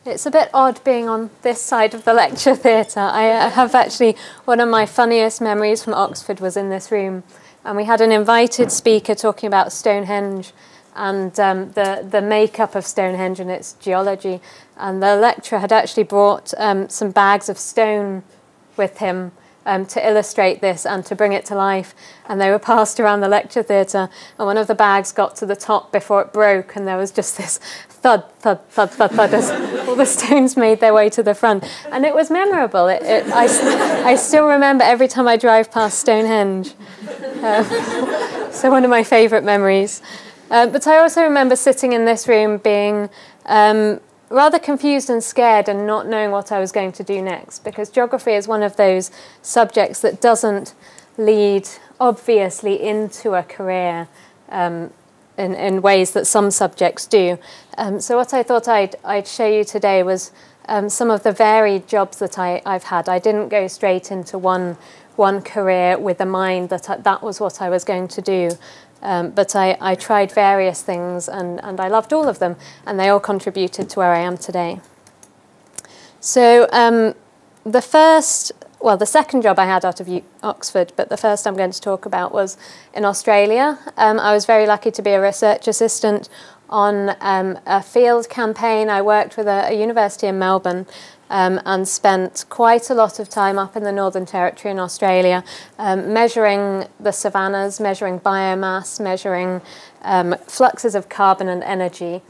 It's a bit odd being on this side of the lecture theatre. I have actually, one of my funniest memories from Oxford was in this room, and we had an invited speaker talking about Stonehenge and the makeup of Stonehenge and its geology, and the lecturer had actually brought some bags of stone with him to illustrate this and to bring it to life, and they were passed around the lecture theatre, and one of the bags got to the top before it broke, and there was just this thud, thud, thud, thud, thud as all the stones made their way to the front, and it was memorable. I still remember every time I drive past Stonehenge. So one of my favourite memories. But I also remember sitting in this room being rather confused and scared and not knowing what I was going to do next, because geography is one of those subjects that doesn't lead obviously into a career in ways that some subjects do. So what I thought I'd show you today was some of the varied jobs that I've had. I didn't go straight into one career with a mind that that was what I was going to do. But I tried various things, and I loved all of them, and they all contributed to where I am today. So the second job I had out of Oxford, but the first I'm going to talk about was in Australia. I was very lucky to be a research assistant on a field campaign. I worked with a university in Melbourne, and spent quite a lot of time up in the Northern Territory in Australia, measuring the savannas, measuring biomass, measuring fluxes of carbon and energy.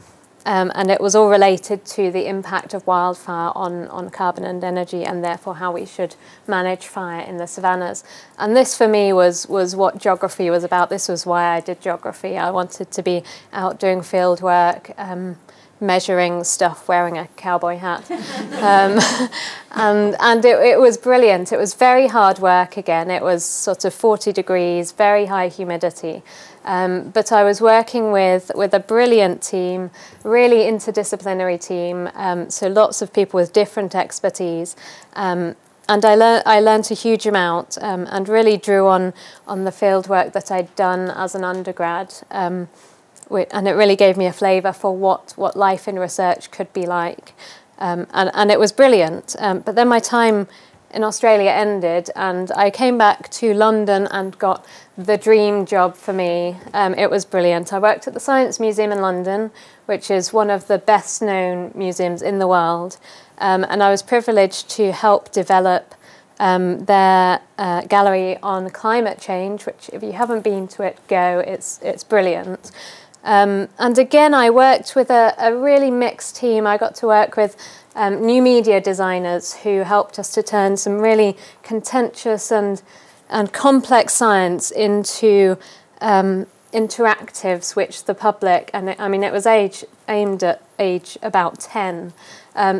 And it was all related to the impact of wildfire on carbon and energy, and therefore how we should manage fire in the savannas. And this for me was what geography was about. This was why I did geography. I wanted to be out doing field work, measuring stuff, wearing a cowboy hat. And it was brilliant. It was very hard work again. It was sort of 40 degrees, very high humidity. But I was working with a brilliant team, really interdisciplinary team, so lots of people with different expertise. And I learned a huge amount, and really drew on the field work that I'd done as an undergrad. And it really gave me a flavour for what life in research could be like. And it was brilliant. But then my time in Australia ended, and I came back to London and got the dream job for me. It was brilliant. I worked at the Science Museum in London, which is one of the best known museums in the world. And I was privileged to help develop their gallery on climate change, which if you haven't been to it, go. It's brilliant. And again, I worked with a really mixed team. I got to work with new media designers who helped us to turn some really contentious and complex science into interactives, which the public, and I mean, it was aimed at age about 10.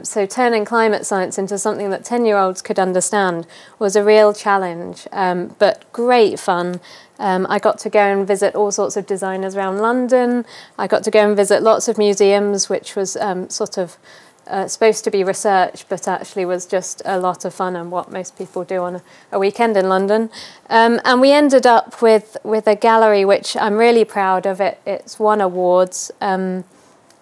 So turning climate science into something that 10-year-olds could understand was a real challenge, but great fun. I got to go and visit all sorts of designers around London. I got to go and visit lots of museums, which was sort of supposed to be research, but actually was just a lot of fun and what most people do on a weekend in London. And we ended up with a gallery which I'm really proud of. It's won awards, and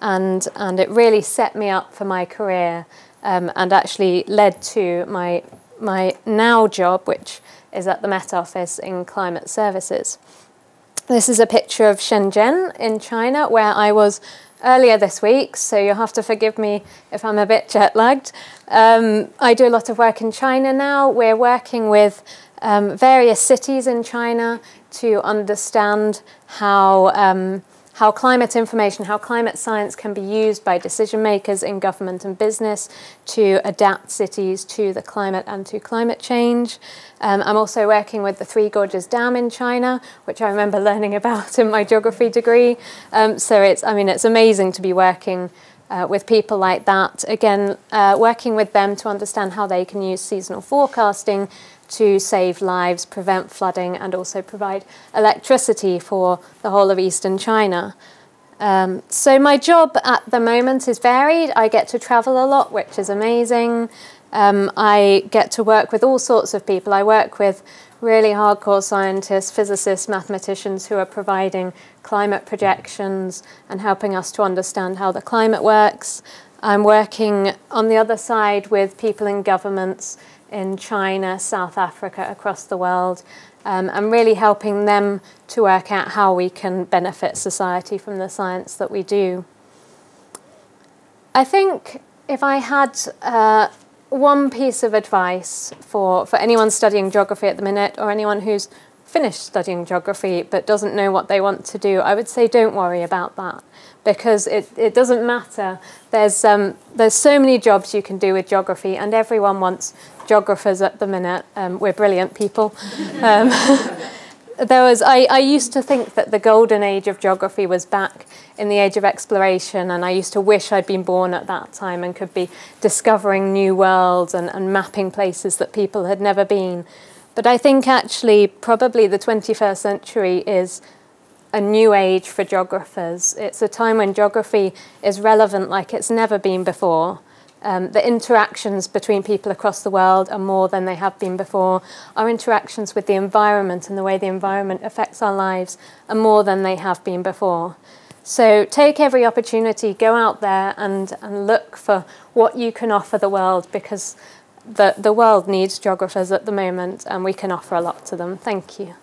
it really set me up for my career, and actually led to my now job, which is at the Met Office in Climate Services. This is a picture of Shenzhen in China, where I was earlier this week, so you'll have to forgive me if I'm a bit jet-lagged. I do a lot of work in China now. We're working with various cities in China to understand how climate information, how climate science can be used by decision makers in government and business to adapt cities to the climate and to climate change. I'm also working with the Three Gorges Dam in China, which I remember learning about in my geography degree. So it's amazing to be working with people like that. Again, working with them to understand how they can use seasonal forecasting to save lives, prevent flooding, and also provide electricity for the whole of eastern China. So my job at the moment is varied. I get to travel a lot, which is amazing. I get to work with all sorts of people. I work with really hardcore scientists, physicists, mathematicians who are providing climate projections and helping us to understand how the climate works. I'm working on the other side with people in governments in China, South Africa, across the world. I'm really helping them to work out how we can benefit society from the science that we do. I think if I had one piece of advice for anyone studying geography at the minute, or anyone who's finished studying geography but doesn't know what they want to do, I would say don't worry about that, because it doesn't matter. There's so many jobs you can do with geography, and everyone wants geographers at the minute. We're brilliant people. I used to think that the golden age of geography was back in the age of exploration, and I used to wish I'd been born at that time and could be discovering new worlds and mapping places that people had never been. But I think actually probably the 21st century is a new age for geographers. It's a time when geography is relevant like it's never been before. The interactions between people across the world are more than they have been before. Our interactions with the environment and the way the environment affects our lives are more than they have been before. So take every opportunity, go out there and look for what you can offer the world, because the world needs geographers at the moment, and we can offer a lot to them. Thank you.